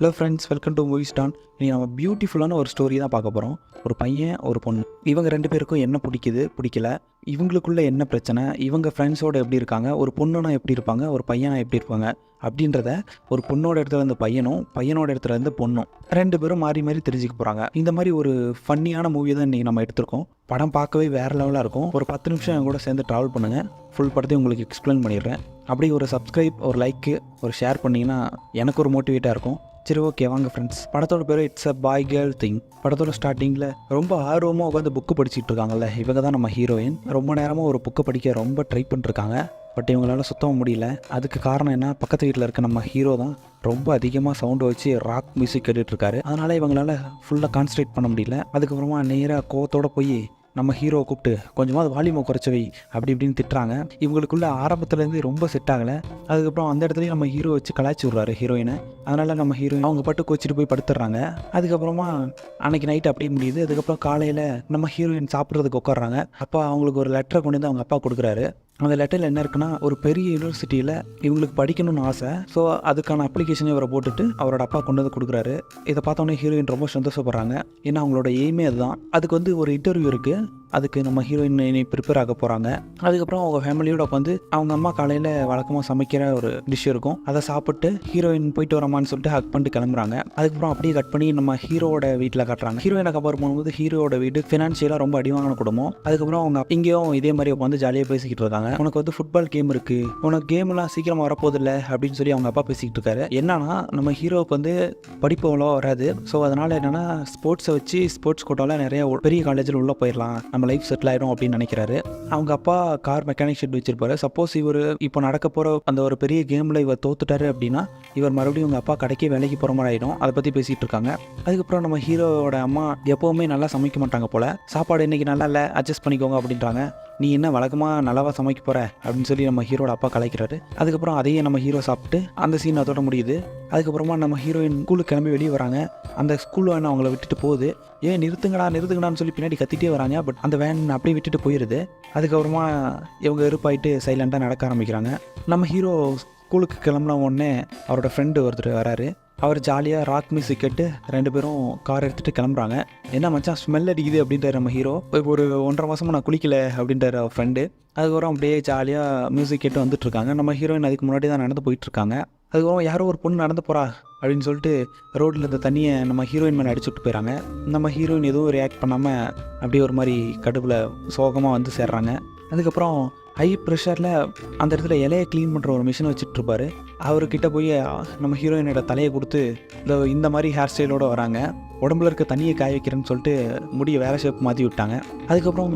Hello friends, welcome to movies don. இன்றைக்கி நம்ம பியூட்டிஃபுல்லான ஒரு ஸ்டோரி தான் பார்க்க போகிறோம். ஒரு பையன், ஒரு பொண்ணு. இவங்க 2 பேருக்கும் என்ன பிடிக்குது, பிடிக்கல, இவங்களுக்குள்ள என்ன பிரச்சனை, இவங்க ஃப்ரெண்ட்ஸோடு எப்படி இருக்காங்க, ஒரு பொண்ணுனா எப்படி இருப்பாங்க, ஒரு பையனா எப்படி இருப்பாங்க அப்படின்றத ஒரு பொண்ணோட இடத்துல இருந்து பையனும், பையனோட இடத்துல இருந்து பொண்ணும் 2 பேரும் மாறி மாறி தெரிஞ்சுக்க போகிறாங்க. இந்த மாதிரி ஒரு ஃபன்னியான மூவி தான் இன்றைக்கி நம்ம எடுத்திருக்கோம். படம் பார்க்கவே வேறு லெவலாக இருக்கும். ஒரு 10 நிமிஷம் என் கூட சேர்ந்து ட்ராவல் பண்ணுங்கள். ஃபுல் படத்தையும் உங்களுக்கு எக்ஸ்பிளைன் பண்ணிடுறேன். அப்படியே ஒரு சப்ஸ்கிரைப், ஒரு லைக்கு, ஒரு ஷேர் பண்ணிங்கன்னா எனக்கு ஒரு மோட்டிவேட்டாக இருக்கும். சரி, ஓகே, வாங்க ஃப்ரெண்ட்ஸ். படத்தோட பேர் it's a bye girl thing. படத்தோட ஸ்டார்டிங்கில் ரொம்ப ஆர்வமாக உட்காந்து புக்கு படிச்சுட்டு இருக்காங்கல்ல, இவங்க தான் நம்ம ஹீரோயின். ரொம்ப நேரமாக ஒரு புக்கை படிக்க ரொம்ப ட்ரை பண்ணிட்டுருக்காங்க. பட் இவங்களால சுத்தமாக முடியல. அதுக்கு காரணம் என்ன, பக்கத்து வீட்டில் இருக்க நம்ம ஹீரோ தான் ரொம்ப அதிகமாக சவுண்டு வச்சு ராக் மியூசிக் கேட்டுட்ருக்காரு. அதனால் இவங்களால ஃபுல்லாக கான்சன்ட்ரேட் பண்ண முடியல. அதுக்கப்புறமா நேராக கோவத்தோடு போய் நம்ம ஹீரோவை கூப்பிட்டு கொஞ்சமாவது வால்யூமை குறைச்சி வை அப்படி இப்படின்னு திட்டுறாங்க. இவங்களுக்குள்ள ஆரம்பத்துலேருந்து ரொம்ப செட் ஆகலை. அதுக்கப்புறம் அந்த இடத்துலையும் நம்ம ஹீரோ வச்சு கலாய்ச்சி விட்றாரு ஹீரோயினை. அதனால் நம்ம ஹீரோயின் அவங்க பாட்டு கோச்சிட்டு போய் படுத்துடுறாங்க. அதுக்கப்புறமா அன்றைக்கி நைட் அப்படியே முடியுது. அதுக்கப்புறம் காலையில் நம்ம ஹீரோயின் சாப்பிட்றதுக்கு உட்காடுறாங்க. அப்போ அவங்களுக்கு ஒரு லெட்டரை கொண்டு வந்து அவங்க அப்பா கொடுக்குறாரு. அந்த லெட்டரில் என்ன இருக்குன்னா, ஒரு பெரிய யூனிவர்சிட்டியில் இவங்களுக்கு படிக்கணும்னு ஆசை. ஸோ அதுக்கான அப்ளிகேஷனை இவரை போட்டுட்டு அவரோட அப்பா கொண்டு வந்து கொடுக்குறாரு. இதை பார்த்தோன்னே ஹீரோயின் ரொம்ப சந்தோஷப்படுறாங்க. ஏன்னா அவங்களோட எய்மே அதுதான். அதுக்கு வந்து ஒரு இன்டர்வியூ இருக்குது. அதுக்கு நம்ம ஹீரோயின் ப்ரிப்பேர் ஆக போகிறாங்க. அதுக்கப்புறம் அவங்க ஃபேமிலியோட உட்காந்து அவங்க அம்மா காலையில் வழக்கமாக சமைக்கிற ஒரு டிஷ் இருக்கும். அதை சாப்பிட்டு ஹீரோயின் போயிட்டு வரமான்னு சொல்லிட்டு ஹக் பண்ணிட்டு கிளம்புறாங்க. அதுக்கப்புறம் அப்படியே கட் பண்ணி நம்ம ஹீரோட வீட்டில் காட்டுறாங்க. ஹீரோயினை கவர் பண்ணும்போது ஹீரோட வீடு ஃபினான்ஷியலாக ரொம்ப அடிவாங்கின குடும்பம். அதுக்கப்புறம் அவங்க இங்கேயும் இதே மாதிரி உட்காந்து ஜாலியாக பேசிக்கிட்டு இருக்காங்க. உனக்கு வந்து ஃபுட்பால் கேம் இருக்குது, உனக்கு கேம்லாம் சீக்கிரமாக வரப்போதில்லை அப்படின்னு சொல்லி அவங்க அப்பா பேசிக்கிட்டு இருக்காரு. என்னன்னா, நம்ம ஹீரோவுக்கு வந்து படிப்பு அவ்வளோ வராது. ஸோ அதனால் என்னென்னா, ஸ்போர்ட்ஸை வச்சு ஸ்போர்ட்ஸ் கோட்டாவில் நிறைய பெரிய காலேஜில் உள்ளே போயிடலாம், நம்ம லைஃப் செட்டில் ஆயிடும் அப்படின்னு நினைக்கிறாரு. அவங்க அப்பா கார் மெக்கானிக் ஷெட் வச்சிருப்பாரு. சப்போஸ் இவர் இப்போ நடக்க போகிற அந்த ஒரு பெரிய கேமில் இவர் தோத்துட்டாரு அப்படின்னா இவர் மறுபடியும் உங்கள் அப்பா கடைக்கே வேலைக்கு போகிற மாதிரி ஆகிடும். அதை பற்றி பேசிகிட்டு இருக்காங்க. அதுக்கப்புறம் நம்ம ஹீரோவோட அம்மா எப்போவுமே நல்லா சமைக்க மாட்டாங்க போல். சாப்பாடு இன்றைக்கி நல்லா இல்லை, அட்ஜஸ்ட் பண்ணிக்கோங்க அப்படின்றாங்க. நீ என்ன வழக்கமாக நல்லாவா சமைக்க போகிற அப்படின்னு சொல்லி நம்ம ஹீரோட அப்பா கலைக்கிறாரு. அதுக்கப்புறம் அதையே நம்ம ஹீரோ சாப்பிட்டு அந்த சீன் அதோட முடியுது. அதுக்கப்புறமா நம்ம ஹீரோயின் ஸ்கூலுக்கு கிளம்பி வெளியே வராங்க. அந்த ஸ்கூல் வேன் அவங்கள விட்டுட்டு போகுது. ஏன் நிறுத்துங்கடான்னு சொல்லி பின்னாடி கத்திட்டே வராங்க. பட் அந்த வேன் அப்படியே விட்டுட்டு போயிடுது. அதுக்கப்புறமா இவங்க வெறுப்பாயிட்டு சைலண்டாக நடக்க ஆரம்பிக்கிறாங்க. நம்ம ஹீரோ ஸ்கூலுக்கு கிளம்புன உடனே அவரோட ஃப்ரெண்டு ஒருத்தர் வராரு. அவர் ஜாலியாக ராக் மியூசிக் கேட்டு 2 பேரும் கார் எடுத்துகிட்டு கிளம்புறாங்க. என்ன மச்சான் ஸ்மெல் அடிக்குது அப்படின்றாரு நம்ம ஹீரோ. இப்போ ஒரு 1.5 மாதமாக நான் குளிக்கலை அப்படின்றாரு அவர் ஃப்ரெண்டு. அதுக்கப்புறம் அப்படியே ஜாலியாக மியூசிக் கேட்டு வந்துட்டுருக்காங்க. நம்ம ஹீரோயின் அதுக்கு முன்னாடி தான் நடந்து போயிட்டுருக்காங்க. அதுக்கப்புறம் யாரோ ஒரு பொண்ணு நடந்து போகிறா அப்படின்னு சொல்லிட்டு ரோட்டில் இருந்த தண்ணியை நம்ம ஹீரோயின் மேலே அடிச்சுட்டு போயிடறாங்க. நம்ம ஹீரோயின் எதுவும் ரியாக்ட் பண்ணாமல் அப்படியே ஒரு மாதிரி கடுப்பில் சோகமாக வந்து சேர்றாங்க. அதுக்கப்புறம் ஹை ப்ரெஷரில் அந்த இடத்துல இலையை க்ளீன் பண்ணுற ஒரு மிஷினை வச்சுட்ருப்பாரு. அவர்கிட்ட போய் நம்ம ஹீரோயினோட தலையை கொடுத்து இந்த மாதிரி ஹேர் ஸ்டைலோடு வராங்க. உடம்புல இருக்க தண்ணியை காய வைக்கிறேன்னு சொல்லிட்டு முடியை வேறு ஷேப் மாற்றி விட்டாங்க. அதுக்கப்புறம்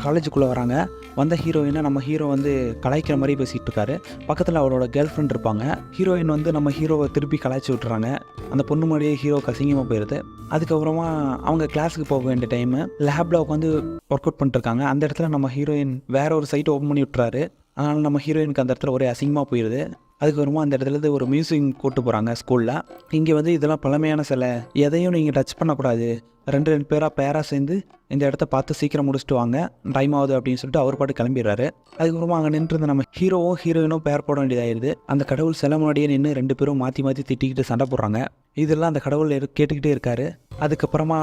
காலேஜுக்குள்ளே வராங்க. வந்த ஹீரோயினை நம்ம ஹீரோ வந்து கலாய்க்கிற மாதிரி பேசிகிட்டு இருக்காரு. பக்கத்தில் அவரோட கேர்ள் ஃப்ரெண்ட் இருப்பாங்க. ஹீரோயின் வந்து நம்ம ஹீரோவை திருப்பி கலாய்ச்சி விட்டுறாங்க. அந்த பொண்ணு மாதிரியே ஹீரோ அசிங்கமாக போயிடுது. அதுக்கப்புறமா அவங்க கிளாஸுக்கு போக வேண்டிய டைமு லேபில் உட்காந்து ஒர்க் அவுட் பண்ணிட்டுருக்காங்க. அந்த இடத்துல நம்ம ஹீரோயின் வேற ஒரு சைட்டை ஓப்பன் பண்ணி விட்டுறாரு. அதனால் நம்ம ஹீரோயினுக்கு அந்த இடத்துல ஒரே அசிங்கமாக போயிடுது. அதுக்கப்புறமா அந்த இடத்துல ஒரு மியூசிக் கூட்டு போகிறாங்க ஸ்கூலில். இங்கே வந்து இதெல்லாம் பழமையான சிலை, எதையும் நீங்கள் டச் பண்ணக்கூடாது, 2 பேராக சேர்ந்து இந்த இடத்த பார்த்து சீக்கிரம் முடிச்சுட்டு வாங்க, டைம் ஆகுது அப்படின்னு சொல்லிட்டு அவர் பாட்டு கிளம்பிடுறாரு. அதுக்கப்புறமா அங்கே நின்றுருந்த நம்ம ஹீரோவும் ஹீரோயினும் பேர் போட வேண்டியதாகிடுது. அந்த கடவுள் சிலை முன்னாடியே நின்று 2 பேரும் மாற்றி மாற்றி திட்டிக்கிட்டு சண்டை போடுறாங்க. இதெல்லாம் அந்த கடவுள் கேட்டுக்கிட்டே இருக்காரு. அதுக்கப்புறமா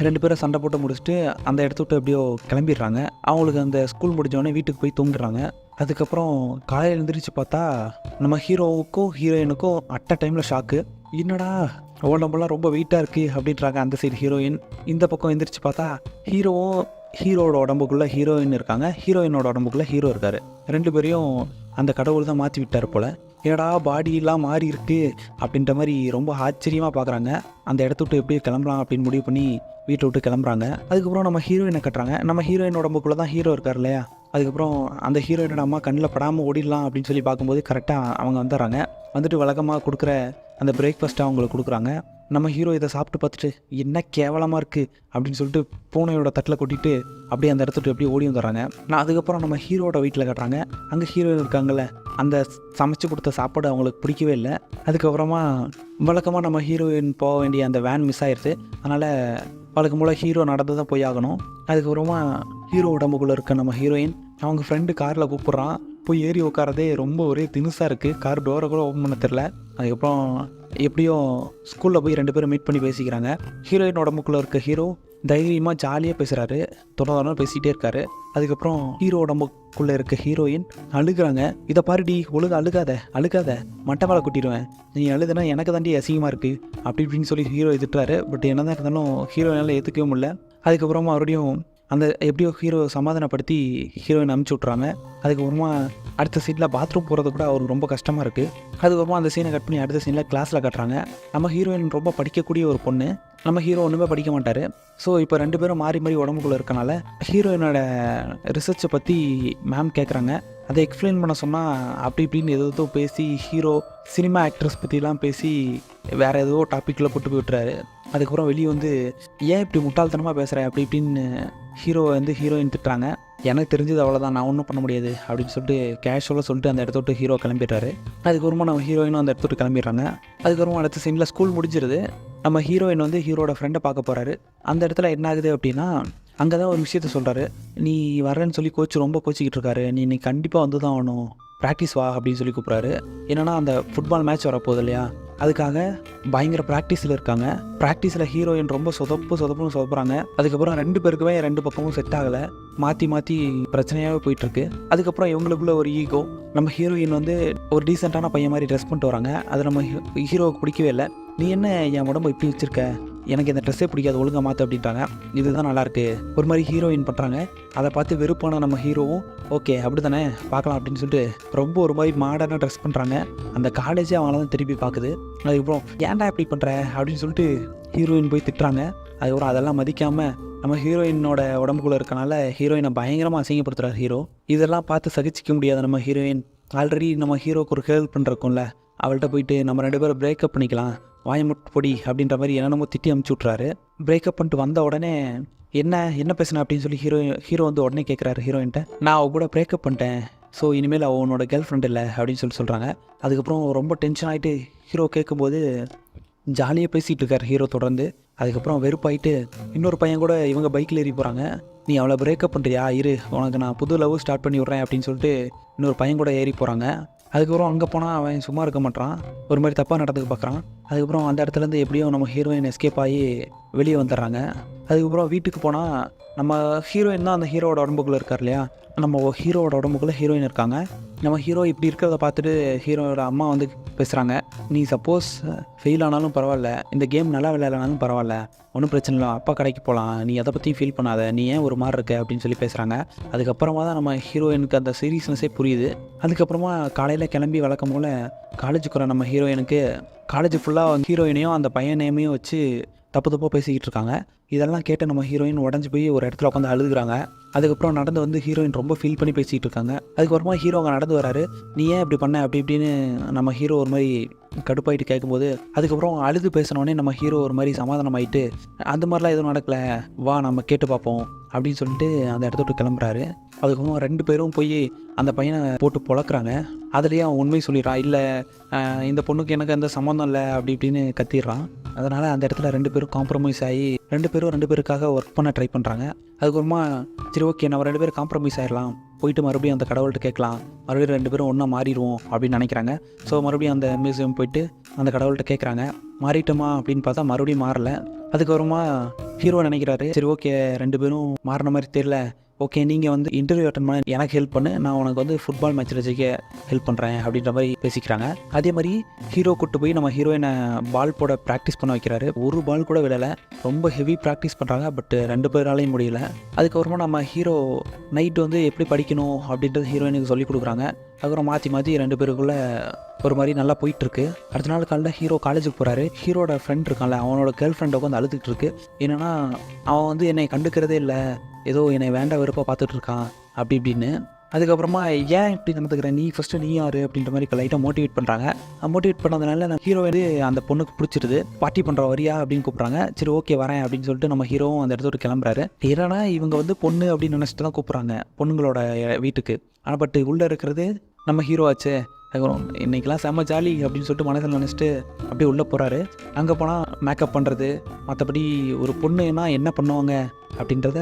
2 பேரும் சண்டை போட்டு முடிச்சுட்டு அந்த இடத்த விட்டு எப்படியோ கிளம்பிடுறாங்க. அவங்களுக்கு அந்த ஸ்கூல் முடிஞ்சோடனே வீட்டுக்கு போய் தூங்குறாங்க. அதுக்கப்புறம் காலையில் எழுந்திரிச்சு பார்த்தா நம்ம ஹீரோவுக்கும் ஹீரோயினுக்கும் அட்ட டைமில் ஷாக்கு. என்னடா உடம்பெல்லாம் ரொம்ப வெயிட்டாக இருக்குது அப்படின்றாங்க அந்த சைடு ஹீரோயின். இந்த பக்கம் எழுந்திரிச்சு பார்த்தா ஹீரோவோட உடம்புக்குள்ளே ஹீரோயின் இருக்காங்க, ஹீரோயினோட உடம்புக்குள்ளே ஹீரோ இருக்கார். 2 பேரையும் அந்த கடவுள் தான் மாற்றி விட்டார் போல். ஏடா பாடியெல்லாம் மாறி இருக்குது அப்படின்ற மாதிரி ரொம்ப ஆச்சரியமாக பார்க்குறாங்க. அந்த இடத்த விட்டு எப்படி கிளம்பலாம் அப்படின்னு முடிவு பண்ணி வீட்டை விட்டு கிளம்புறாங்க. அதுக்கப்புறம் நம்ம ஹீரோயினை கட்டுறாங்க. நம்ம ஹீரோயின் உடம்புக்குள்ளே தான் ஹீரோ இருக்கார் இல்லையா. அதுக்கப்புறம் அந்த ஹீரோயினோட அம்மா கண்ணில் படாமல் ஓடிடலாம் அப்படின்னு சொல்லி பார்க்கும்போது கரெக்டாக அவங்க வந்துடுறாங்க. வந்துட்டு வழக்கமாக கொடுக்குற அந்த பிரேக்ஃபாஸ்ட்டை அவங்களுக்கு கொடுக்குறாங்க. நம்ம ஹீரோ இதை சாப்பிட்டு பார்த்துட்டு என்ன கேவலமாக இருக்குது அப்படின்னு சொல்லிட்டு பூனையோட தட்டில் கொட்டிட்டு அப்படியே அந்த இடத்துட்டு எப்படியே ஓடி வந்துடுறாங்க. அதுக்கப்புறம் நம்ம ஹீரோட வீட்டில் கட்டுறாங்க. அங்கே ஹீரோயின் இருக்காங்கள்ல, அந்த சமைச்சு கொடுத்த சாப்பாடு அவங்களுக்கு பிடிக்கவே இல்லை. அதுக்கப்புறமா வழக்கமாக நம்ம ஹீரோயின் போக வேண்டிய அந்த வேன் மிஸ் ஆயிடுது. அதனால் வழக்கம் போல் ஹீரோ நடந்து தான் போய் ஆகணும். அதுக்கப்புறமா ஹீரோ உடம்புக்குள்ளே இருக்க நம்ம ஹீரோயின் அவங்க ஃப்ரெண்டு காரில் கூப்பிட்றான். போய் ஏறி உட்காரதே ரொம்ப ஒரே தினுசாக இருக்குது. கார் டோரை கூட ஓப்பன் பண்ண தெரில. அதுக்கப்புறம் எப்படியோ ஸ்கூலில் போய் 2 பேரும் மீட் பண்ணி பேசிக்கிறாங்க. ஹீரோயின் உடம்புக்குள்ளே இருக்க ஹீரோ தைரியமாக ஜாலியாக பேசுகிறாரு, தொடர்ந்து பேசிகிட்டே இருக்காரு. அதுக்கப்புறம் ஹீரோ உடம்புக்குள்ளே இருக்க ஹீரோயின் அழுகுறாங்க. இதை பாருடி, ஒழுங்கு அழுகாத மட்டை மேலே குட்டிடுவேன், நீ அழுதுனா எனக்கு தாண்டி அசிங்கமாக இருக்குது அப்படி இப்படின்னு சொல்லி ஹீரோ எதிர்த்தாரு. பட் என்ன தான் இருந்தாலும் ஹீரோயினால் ஏற்றுக்கவே முடியல. அதுக்கப்புறமா மறுபடியும் அந்த எப்படியோ ஹீரோ சமாதானப்படுத்தி ஹீரோயின் அனுப்பிச்சி விட்றாங்க. அதுக்கப்புறமா அடுத்த சீனில் பாத்ரூம் போகிறது கூட அவருக்கு ரொம்ப கஷ்டமாக இருக்குது. அதுக்கப்புறமா அந்த சீனை கட் பண்ணி அடுத்த சீனில் கிளாஸில் கட்டுறாங்க. நம்ம ஹீரோயின் ரொம்ப படிக்கக்கூடிய ஒரு பொண்ணு, நம்ம ஹீரோ ஒன்றுமே படிக்க மாட்டார். ஸோ இப்போ 2 பேரும் மாறி மாறி உடம்புக்குள்ளே இருக்கனால ஹீரோயினோட ரிசர்ச்சை பற்றி மேம் கேட்குறாங்க. அதை எக்ஸ்பிளைன் பண்ண சொன்னால் அப்படி இப்படின்னு ஏதோ பேசி ஹீரோ சினிமா ஆக்ட்ரஸ் பற்றிலாம் பேசி வேறு ஏதோ டாப்பிக்கில் போட்டு போய் விட்டுறாரு. அதுக்கப்புறம் வெளியே வந்து ஏன் இப்படி முட்டாள்தனமாக பேசுகிறேன் அப்படி இப்படின்னு ஹீரோயின் திட்டுறாங்க. எனக்கு தெரிஞ்சது அவ்வளோதான், நான் ஒன்றும் பண்ண முடியாது அப்படின்னு சொல்லிட்டு கேஷுவலாக சொல்லிட்டு அந்த இடத்த விட்டு ஹீரோ கிளம்பிடுறாரு. அதுக்கப்புறமா நம்ம ஹீரோயினும் அந்த இடத்த விட்டு கிளம்பிடுறாங்க. அதுக்கப்புறமா அடுத்த சீனில் ஸ்கூல் முடிஞ்சிருது. நம்ம ஹீரோயின் வந்து ஹீரோட ஃப்ரெண்டை பார்க்க போகிறாரு. அந்த இடத்துல என்ன ஆகுது அப்படின்னா, அங்கே தான் ஒரு விஷயத்த சொல்கிறாரு. நீ வரேன்னு சொல்லி கோச் ரொம்ப கோச்சிக்கிட்டு இருக்காரு, நீ இன்னைக்கு கண்டிப்பாக வந்து தான் ஆகணும், ப்ராக்டிஸ் வா அப்படின்னு சொல்லி கூப்பிட்றாரு. என்னென்னா அந்த ஃபுட்பால் மேட்ச் வரப்போகுது இல்லையா, அதுக்காக பயங்கர ப்ராக்டிஸில் இருக்காங்க. ப்ராக்டிஸில் ஹீரோயின் ரொம்ப சொதப்புன்னு சொதப்புறாங்க. அதுக்கப்புறம் 2 பேருக்குமே 2 பக்கமும் செட் ஆகலை, மாற்றி பிரச்சனையாகவே போயிட்டுருக்கு. அதுக்கப்புறம் இவங்களுக்குள்ள ஒரு ஈகோ. நம்ம ஹீரோயின் வந்து ஒரு டீசெண்டான பையன் மாதிரி ட்ரெஸ் பண்ணிட்டு வராங்க. அது நம்ம ஹீரோவுக்கு பிடிக்கவே இல்லை. நீ என்ன என் உடம்பு இப்படி வச்சுருக்க, எனக்கு இந்த ட்ரெஸ்ஸே பிடிக்காது, ஒழுங்காக மாற்று அப்படின்ட்டாங்க. இதுதான் நல்லாயிருக்கு ஒரு மாதிரி ஹீரோயின் பண்ணுறாங்க. அதை பார்த்து வெறுப்பான நம்ம ஹீரோவும் ஓகே அப்படி தானே பார்க்கலாம் அப்படின்னு சொல்லிட்டு ரொம்ப ஒரு மாதிரி மாடர்னாக ட்ரெஸ் பண்ணுறாங்க. அந்த காலேஜே அவங்கள தான் திருப்பி பார்க்குது. அதுக்கப்புறம் ஏன்டா இப்படி பண்ணுற அப்படின்னு சொல்லிட்டு ஹீரோயின் போய் திட்டுறாங்க. அதுக்கப்புறம் அதெல்லாம் மதிக்காமல் நம்ம ஹீரோயினோட உடம்புக்குள்ளே இருக்கனால ஹீரோயினை பயங்கரமாக அசிங்கப்படுத்துகிறார் ஹீரோ. இதெல்லாம் பார்த்து சகிச்சிக்க முடியாத நம்ம ஹீரோயின் ஆல்ரெடி நம்ம ஹீரோக்கு ஒரு ஹெல்ப் பண்ணுறக்கும்ல, அவள்கிட்ட போயிட்டு நம்ம 2 பேரும் பிரேக்கப் பண்ணிக்கலாம், வாயமுட்டு பொடி அப்படின்ற மாதிரி என்னென்னமோ திட்டி அமுச்சு விட்றாரு. பிரேக்கப் பண்ணிட்டு வந்த உடனே என்ன பேசுன அப்படின்னு சொல்லி ஹீரோ வந்து உடனே கேட்குறாரு ஹீரோயின்ட்ட. நான் அவ கூட பிரேக்கப் பண்ணிட்டேன், ஸோ இனிமேல் அவனோட கேர்ள் ஃப்ரெண்ட் இல்லை அப்படின்னு சொல்கிறாங்க. அதுக்கப்புறம் ரொம்ப டென்ஷன் ஆகிட்டு ஹீரோ கேட்கும்போது ஜாலியாக பேசிகிட்டு இருக்கார் ஹீரோ தொடர்ந்து. அதுக்கப்புறம் வெறுப்பாயிட்டு இன்னொரு பையன் கூட இவங்க பைக்கில் ஏறி போகிறாங்க. நீ அவளை பிரேக்கப் பண்ணுறியா, இரு உனக்கு நான் புது லவ் ஸ்டார்ட் பண்ணி விட்றேன் அப்படின்னு சொல்லிட்டு இன்னொரு பையன் கூட ஏறி போகிறாங்க. அதுக்கப்புறம் அங்கே போனால் அவன் சும்மா இருக்க மாட்டான், ஒரு மாதிரி தப்பாக நடந்துக்க பார்க்குறான். அதுக்கப்புறம் அந்த இடத்துலேருந்து எப்படியும் நம்ம ஹீரோயின் எஸ்கேப் ஆகி வெளியே வந்துடுறாங்க. அதுக்கப்புறம் வீட்டுக்கு போனால் நம்ம ஹீரோயின் தான் அந்த ஹீரோவோட உடம்புக்குள்ளே இருக்கார் இல்லையா, நம்ம ஹீரோவோட உடம்புக்குள்ளே ஹீரோயின் இருக்காங்க. நம்ம ஹீரோ இப்படி இருக்கிறத பார்த்துட்டு ஹீரோவோட அம்மா வந்து பேசுகிறாங்க. நீ சப்போஸ் ஃபெயில் ஆனாலும் பரவாயில்ல, இந்த கேம் நல்லா விளையாடனாலும் பரவாயில்ல, ஒன்றும் பிரச்சனை இல்லை, அப்பா கடைக்கு போகலாம், நீ அதை பற்றியும் ஃபீல் பண்ணாத, நீ ஏன் ஒரு மாதிரி இருக்க அப்படின்னு சொல்லி பேசுகிறாங்க. அதுக்கப்புறமா தான் நம்ம ஹீரோயினுக்கு அந்த சீரியஸ்னஸே புரியுது. அதுக்கப்புறமா காலையில் கிளம்பி வழக்கம் போல் காலேஜுக்கு வர நம்ம ஹீரோயினுக்கு காலேஜ் ஃபுல்லாக ஹீரோயினையும் அந்த பையனையுமே வச்சு தப்பாக பேசிக்கிட்டு இருக்காங்க. இதெல்லாம் கேட்டு நம்ம ஹீரோயின் உடஞ்சி போய் ஒரு இடத்துல உட்காந்து அழுகுறாங்க. அதுக்கப்புறம் நடந்து வந்து ஹீரோயின் ரொம்ப ஃபீல் பண்ணி பேசிகிட்டு இருக்காங்க. அதுக்கப்புறமா ஹீரோ அங்கே நடந்து வராரு. நீ ஏன் இப்படி பண்ண அப்படி இப்படின்னு நம்ம ஹீரோ ஒரு மாதிரி கடுப்பாயிட்டு கேட்கும்போது அதுக்கப்புறம் அழுது பேசினோடனே நம்ம ஹீரோ ஒரு மாதிரி சமாதானம் ஆகிட்டு அந்த மாதிரிலாம் எதுவும் நடக்கலை, வா நம்ம கேட்டு பார்ப்போம் அப்படின்னு சொல்லிட்டு அந்த இடத்த விட்டு கிளம்புறாரு. அதுக்கப்புறம் 2 பேரும் போய் அந்த பையனை போட்டு பொழக்கிறாங்க. அதுலேயே அவன் உண்மை சொல்லிடுறான், இல்லை இந்த பொண்ணுக்கு எனக்கு எந்த சம்மந்தம் இல்லை அப்படி இப்படின்னு கத்திடுறான். அதனால் அந்த இடத்துல 2 பேரும் காம்ப்ரமைஸ் ஆகி 2 பேருக்காக ஒர்க் பண்ண ட்ரை பண்ணுறாங்க. அதுக்கப்புறமா சரி ஓகே நம்ம 2 பேரும் காம்ப்ரமைஸ் ஆகிடலாம், போயிட்டு மறுபடியும் அந்த கடவுள்கிட்ட கேட்கலாம், மறுபடியும் 2 பேரும் ஒன்றா மாறிடுவோம் அப்படின்னு நினைக்கிறாங்க. ஸோ மறுபடியும் அந்த மியூசியம் போயிட்டு அந்த கடவுள்கிட்ட கேட்குறாங்க, மாறிட்டோமா அப்படின்னு பார்த்தா மறுபடியும் மாறலை. அதுக்கப்புறமா ஹீரோ நினைக்கிறாரு, சரி ஓகே 2 பேரும் மாறின மாதிரி தெரியல, ஓகே நீங்கள் வந்து இன்டர்வியூ அட்டன் பண்ண எனக்கு ஹெல்ப் பண்ணு, நான் உனக்கு வந்து ஃபுட்பால் மேட்ச்சில் ஜெயிக்க ஹெல்ப் பண்ணுறேன் அப்படின்ற மாதிரி பேசிக்கிறாங்க. அதே மாதிரி ஹீரோ கூட்டு போய் நம்ம ஹீரோயினை பால் போட ப்ராக்டிஸ் பண்ண வைக்கிறாரு. ஒரு பால் கூட விடலை, ரொம்ப ஹெவி ப்ராக்டிஸ் பண்ணுறாங்க. பட் 2 பேராலையும் முடியல. அதுக்கப்புறமா நம்ம ஹீரோ நைட்டு வந்து எப்படி படிக்கணும் அப்படின்றது ஹீரோயினுக்கு சொல்லி கொடுக்குறாங்க. அதுக்கப்புறம் மாற்றி 2 பேருக்குள்ளே ஒரு மாதிரி நல்லா போயிட்டுருக்கு. அடுத்த நாள் காலையில் ஹீரோ காலேஜுக்கு போகிறாரு. ஹீரோட ஃப்ரெண்ட் இருக்கான்ல, அவனோட கேர்ள் ஃப்ரெண்டை உட்காந்து அழுதுகிட்டு இருக்கு. என்னென்னா அவன் வந்து என்னை கண்டுக்கிறதே இல்லை, ஏதோ என்னை வேண்டாம் வெறுப்பாக பார்த்துட்டு இருக்கான் அப்படி இப்படின்னு. அதுக்கப்புறமா ஏன் இப்படி நடந்துக்கிறேன், நீ ஃபஸ்ட்டு நீ யார் அப்படின்ற மாதிரி லைட்டாக மோட்டிவேட் பண்ணுறாங்க. மோட்டிவேட் பண்ணதுனால நம்ம ஹீரோ வந்து அந்த பொண்ணுக்கு பிடிச்சிருது. பார்ட்டி பண்ணுற வரியா அப்படின்னு கூப்பிட்றாங்க. சரி ஓகே வரேன் அப்படின்னு சொல்லிட்டு நம்ம ஹீரோவும் அந்த இடத்த விட்டு கிளம்புறாரு. ஏன்னா இவங்க வந்து பொண்ணு அப்படின்னு நினச்சிட்டு தான் கூப்பிட்றாங்க பொண்ணுங்களோட வீட்டுக்கு. ஆனால் பட் உள்ளே இருக்கிறது நம்ம ஹீரோ ஆச்சு. அதுக்கப்புறம் இன்றைக்கெலாம் செம்ம ஜாலி அப்படின்னு சொல்லிட்டு மனசில் நினச்சிட்டு அப்படியே உள்ளே போகிறாரு. அங்கே போனால் மேக்கப் பண்ணுறது, மற்றபடி ஒரு பொண்ணுன்னா என்ன பண்ணுவாங்க அப்படின்றத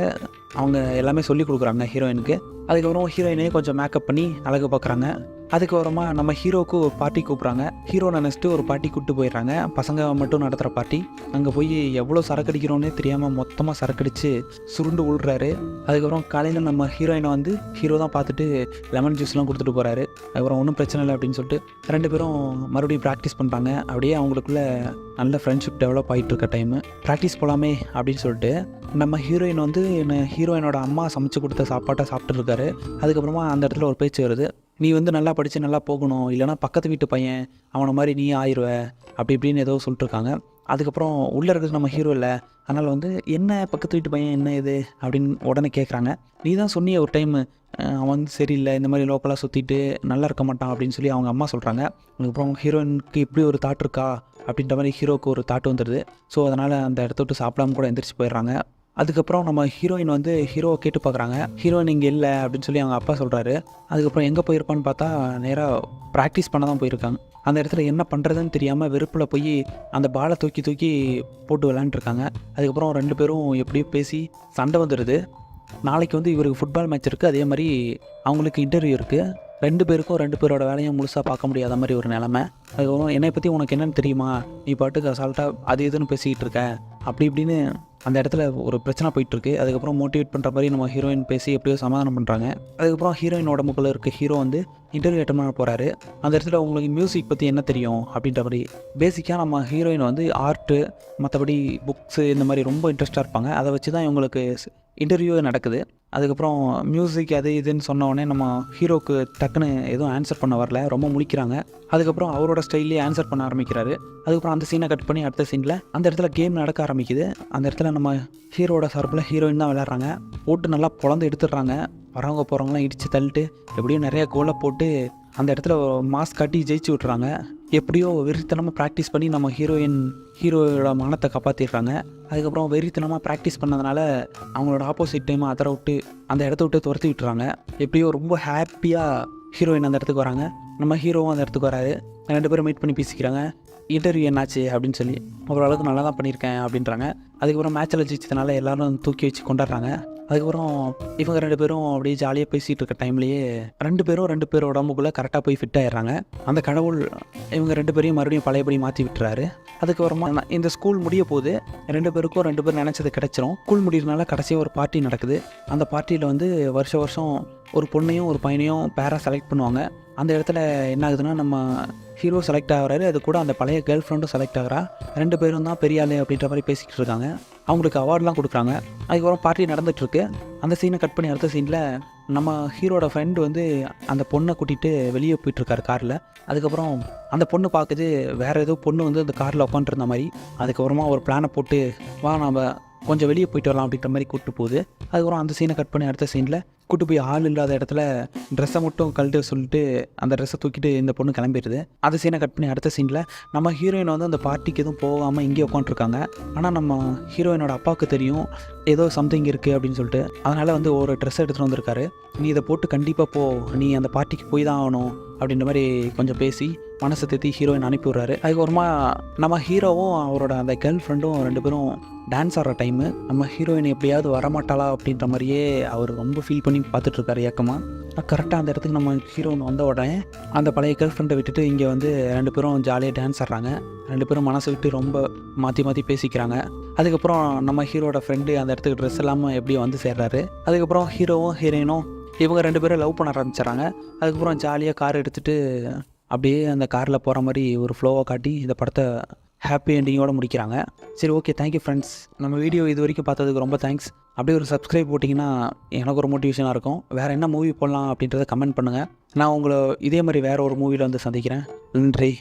அவங்க எல்லாமே சொல்லி கொடுக்குறாங்க ஹீரோயினுக்கு. அதுக்கப்புறம் ஹீரோயினே கொஞ்சம் மேக்கப் பண்ணி அழகு பார்க்குறாங்க. அதுக்கப்புறமா நம்ம ஹீரோவுக்கு ஒரு பார்ட்டி கூப்பிட்றாங்க. ஹீரோ நினச்சிட்டு ஒரு பார்ட்டி கூப்பிட்டு போயிடுறாங்க. பசங்க மட்டும் நடத்துகிற பார்ட்டி. அங்கே போய் எவ்வளோ சரக்கு அடிக்கிறோன்னே தெரியாமல் மொத்தமாக சரக்கடிச்சு சுருண்டு விழுறாரு. அதுக்கப்புறம் காலையில் நம்ம ஹீரோயினை வந்து ஹீரோ தான் பார்த்துட்டு லெமன் ஜூஸ்லாம் கொடுத்துட்டு போகிறாரு. அதுக்கப்புறம் ஒன்றும் பிரச்சனை இல்லை அப்படின்னு சொல்லிட்டு 2 பேரும் மறுபடியும் ப்ராக்டிஸ் பண்ணுறாங்க. அப்படியே அவங்களுக்குள்ள நல்ல ஃப்ரெண்ட்ஷிப் டெவலப் ஆகிட்டு இருக்க டைமு. ப்ராக்டிஸ் போகலாமே அப்படின்னு சொல்லிட்டு நம்ம ஹீரோயின் வந்து ஹீரோயினோட அம்மா சமைச்சு கொடுத்த சாப்பாட்டை சாப்பிட்டு இருக்காரு. அதுக்கப்புறமா அந்த இடத்துல ஒரு பேச்சு வருது. நீ வந்து நல்லா படித்து நல்லா போகணும், இல்லைனா பக்கத்து வீட்டு பையன் அவனை மாதிரி நீ ஆயிடுவ அப்படி இப்படின்னு ஏதோ சொல்லிட்டுருக்காங்க. அதுக்கப்புறம் உள்ளே இருக்கிறது நம்ம ஹீரோ இல்லை. அதனால் வந்து என்ன பக்கத்து வீட்டு பையன் என்ன இது அப்படின்னு உடனே கேட்குறாங்க. நீ தான் சொன்னிய ஒரு டைமு அவன் வந்து சரியில்லை, இந்த மாதிரி லோக்கலாக சுற்றிட்டு நல்லா இருக்க மாட்டான் அப்படின்னு சொல்லி அவங்க அம்மா சொல்கிறாங்க. அதுக்கப்புறம் ஹீரோயினுக்கு இப்படி ஒரு தாட் இருக்கா அப்படின்ற மாதிரி ஹீரோவுக்கு ஒரு தாட் வந்துடுது. ஸோ அதனால் அந்த இடத்த விட்டு சாப்பிடாம கூட எந்திரிச்சு போயிடுறாங்க. அதுக்கப்புறம் நம்ம ஹீரோயின் வந்து ஹீரோவை கேட்டு பார்க்குறாங்க. ஹீரோயின் இங்கே இல்லை அப்படின்னு சொல்லி அவங்க அப்பா சொல்கிறாரு. அதுக்கப்புறம் எங்கே போயிருப்பான்னு பார்த்தா நேராக ப்ராக்டிஸ் பண்ண தான் போயிருக்காங்க. அந்த இடத்துல என்ன பண்ணுறதுன்னு தெரியாமல் வெறுப்பில் போய் அந்த பாலை தூக்கி தூக்கி போட்டு விளாண்டுருக்காங்க. அதுக்கப்புறம் 2 பேரும் எப்படியோ பேசி சண்டை வந்துடுது. நாளைக்கு வந்து இவருக்கு ஃபுட்பால் மேட்ச் இருக்குது, அதே மாதிரி அவங்களுக்கு இன்டர்வியூ இருக்குது. 2 பேருக்கும் 2 பேரோட வேலையும் முழுசாக பார்க்க முடியாத மாதிரி ஒரு நிலமை. அதுக்கப்புறம் என்னை பற்றி உனக்கு என்னென்னு தெரியுமா, நீ பாட்டுக்கு அசால்ட்டாக அது இதுன்னு பேசிக்கிட்டு இருக்க அப்படி இப்படின்னு அந்த இடத்துல ஒரு பிரச்சனை போயிட்டுருக்கு. அதுக்கப்புறம் மோட்டிவேட் பண்ணுற மாதிரி நம்ம ஹீரோயின் பேசி எப்படியோ சமாதானம் பண்ணுறாங்க. அதுக்கப்புறம் ஹீரோயின் உடம்புக்குள்ளே இருக்க ஹீரோ வந்து இன்டர்வியூ அட்டன் பண்ண போகிறாரு. அந்த இடத்துல உங்களுக்கு மியூசிக் பற்றி என்ன தெரியும் அப்படின்ற மாதிரி பேசிக்காக நம்ம ஹீரோயின் வந்து ஆர்ட்டு மற்றபடி புக்ஸு இந்த மாதிரி ரொம்ப இன்ட்ரெஸ்ட்டாக இருப்பாங்க. அதை வச்சு தான் இவங்களுக்கு இன்டர்வியூ நடக்குது. அதுக்கப்புறம் மியூசிக் அது இதுன்னு சொன்னோடனே நம்ம ஹீரோவுக்கு டக்குன்னு எதுவும் ஆன்சர் பண்ண வரல, ரொம்ப முழிக்கிறாங்க. அதுக்கப்புறம் அவரோட ஸ்டைல்லே ஆன்சர் பண்ண ஆரம்பிக்கிறாரு. அதுக்கப்புறம் அந்த சீனை கட் பண்ணி அடுத்த சீனில் அந்த இடத்துல கேம் நடக்க ஆரம்பிக்குது. அந்த இடத்துல நம்ம ஹீரோட சார்பில் ஹீரோயின் தான் விளையாடுறாங்க. போட்டு நல்லா பொழந்து எடுத்துடுறாங்க. வரவங்க போகிறவங்களாம் இடித்து தள்ளிட்டு எப்படியும் நிறைய கோலை போட்டு அந்த இடத்துல மாஸ்க் காட்டி ஜெயிச்சு விட்றாங்க. எப்படியோ வெறித்தனமாக ப்ராக்டிஸ் பண்ணி நம்ம ஹீரோயோட மானத்தை காப்பாற்றிடுறாங்க. அதுக்கப்புறம் வெறித்தனமாக ப்ராக்டிஸ் பண்ணதுனால அவங்களோட ஆப்போசிட் டைம் அதர விட்டு அந்த இடத்த விட்டு துரத்தி விட்டுறாங்க. எப்படியோ ரொம்ப ஹாப்பியாக ஹீரோயின் அந்த இடத்துக்கு வராங்க. நம்ம ஹீரோவும் அந்த இடத்துக்கு வராரு. 2 பேரும் மீட் பண்ணி பேசிக்கிறாங்க. இன்டர்வியூ என்னாச்சு அப்படின்னு சொல்லி ஓரளவுக்கு நல்லா தான் பண்ணியிருக்கேன் அப்படின்றாங்க. அதுக்கப்புறம் மேட்சில் ஜெயிச்சதுனால எல்லோரும் தூக்கி வச்சு கொண்டாடுறாங்க. அதுக்கப்புறம் இவங்க 2 பேரும் அப்படியே ஜாலியாக பேசிகிட்டு இருக்க டைம்லேயே 2 பேரும் உடம்புக்குள்ளே கரெக்டாக போய் ஃபிட் ஆயிடுறாங்க. அந்த கடவுள் இவங்க 2 பேரையும் மறுபடியும் பழையபடி மாற்றி விட்டுறாரு. அதுக்கப்புறமா இந்த ஸ்கூல் முடிய போது 2 பேருக்கும் 2 பேர் நினச்சது கிடச்சிரும். ஸ்கூல் முடியறதுனால கடைசியாக ஒரு பார்ட்டி நடக்குது. அந்த பார்ட்டியில் வந்து வருஷம் ஒரு பொண்ணையும் ஒரு பையனையும் பேராக செலக்ட் பண்ணுவாங்க. அந்த இடத்துல என்ன ஆகுதுன்னா நம்ம ஹீரோ செலக்ட் ஆகிறாரு. அது கூட அந்த பழைய கேர்ள் ஃப்ரெண்டும் செலக்ட் ஆகிறா. 2 பேரும் தான் பெரிய ஆளு அப்படின்ற மாதிரி பேசிக்கிட்டு இருக்காங்க. அவங்களுக்கு அவார்ட்லாம் கொடுக்குறாங்க. அதுக்கப்புறம் பார்ட்டி நடந்துகிட்ருக்கு. அந்த சீனை கட் பண்ணி அடுத்த சீனில் நம்ம ஹீரோட ஃப்ரெண்டு வந்து அந்த பொண்ணை கூட்டிகிட்டு வெளியே போயிட்டுருக்காரு காரில். அதுக்கப்புறம் அந்த பொண்ணு பார்க்குது வேறு ஏதோ பொண்ணு வந்து அந்த காரில் உட்காந்துருந்த மாதிரி. அதுக்கப்புறமா ஒரு பிளானை போட்டு வா நம்ம கொஞ்சம் வெளியே போயிட்டு வரலாம் அப்படின்ற மாதிரி கூப்பிட்டு போகுது. அதுக்கப்புறம் அந்த சீனை கட் பண்ணி அடுத்த சீனில் கூட்டு போய் ஆள் இல்லாத இடத்துல ட்ரெஸ்ஸை மட்டும் கழட்டு சொல்லிட்டு அந்த ட்ரெஸ்ஸை தூக்கிட்டு இந்த பொண்ணு கிளம்பிடுது. அந்த சீனை கட் பண்ணி அடுத்த சீனில் நம்ம ஹீரோயின் வந்து அந்த பார்ட்டிக்கு எதுவும் போகாமல் இங்கே உட்காந்துருக்காங்க. ஆனால் நம்ம ஹீரோயினோட அப்பாவுக்கு தெரியும் ஏதோ சம்திங் இருக்குது அப்படின்னு சொல்லிட்டு. அதனால் வந்து ஒரு ட்ரெஸ் எடுத்துகிட்டு வந்திருக்காரு. நீ இதை போட்டு கண்டிப்பாக போ, நீ அந்த பார்ட்டிக்கு போய் தான் ஆகணும் அப்படின்ற மாதிரி கொஞ்சம் பேசி மனசை தேத்தி ஹீரோயின் அனுப்பி விட்றாரு. அதுக்கப்புறமா நம்ம ஹீரோவும் அவரோட அந்த கேர்ள் ஃப்ரெண்டும் 2 பேரும் டான்ஸ் ஆடுற டைமு நம்ம ஹீரோயின் எப்படியாவது வரமாட்டாளா அப்படின்ற மாதிரியே அவர் ரொம்ப ஃபீல் பண்ணி பார்த்துட்ருக்காரு ஏக்கமாக. கரெக்டாக அந்த இடத்துக்கு நம்ம ஹீரோயின் வந்த உடனே அந்த பழைய கேர்ள் ஃப்ரெண்டை விட்டுட்டு இங்கே வந்து 2 பேரும் ஜாலியாக டான்ஸ் ஆடுறாங்க. 2 பேரும் மனசை விட்டு ரொம்ப மாற்றி பேசிக்கிறாங்க. அதுக்கப்புறம் நம்ம ஹீரோட ஃப்ரெண்டு அந்த இடத்துக்கு ட்ரெஸ் இல்லாமல் எப்படியோ வந்து சேர்றாரு. அதுக்கப்புறம் ஹீரோவும் ஹீரோயினும் இவங்க 2 பேரும் லவ் பண்ண ஆரம்பிச்சிடறாங்க. அதுக்கப்புறம் ஜாலியாக கார் எடுத்துகிட்டு அப்படியே அந்த காரில் போகிற மாதிரி ஒரு ஃப்ளோவை காட்டி இந்த படத்தை ஹாப்பி எண்டிங்கோடு முடிக்கிறாங்க. சரி, ஓகே, தேங்க்யூ ஃப்ரெண்ட்ஸ். நம்ம வீடியோ இது வரைக்கும் பார்த்ததுக்கு ரொம்ப தேங்க்ஸ். அப்படியே ஒரு சப்ஸ்கிரைப் போட்டிங்கன்னா எனக்கு ஒரு மோட்டிவேஷனாக இருக்கும். வேறு என்ன மூவி போடலாம் அப்படின்றத கமெண்ட் பண்ணுங்கள். நான் உங்களை இதே மாதிரி வேறு ஒரு மூவியில் வந்து சந்திக்கிறேன். நன்றி.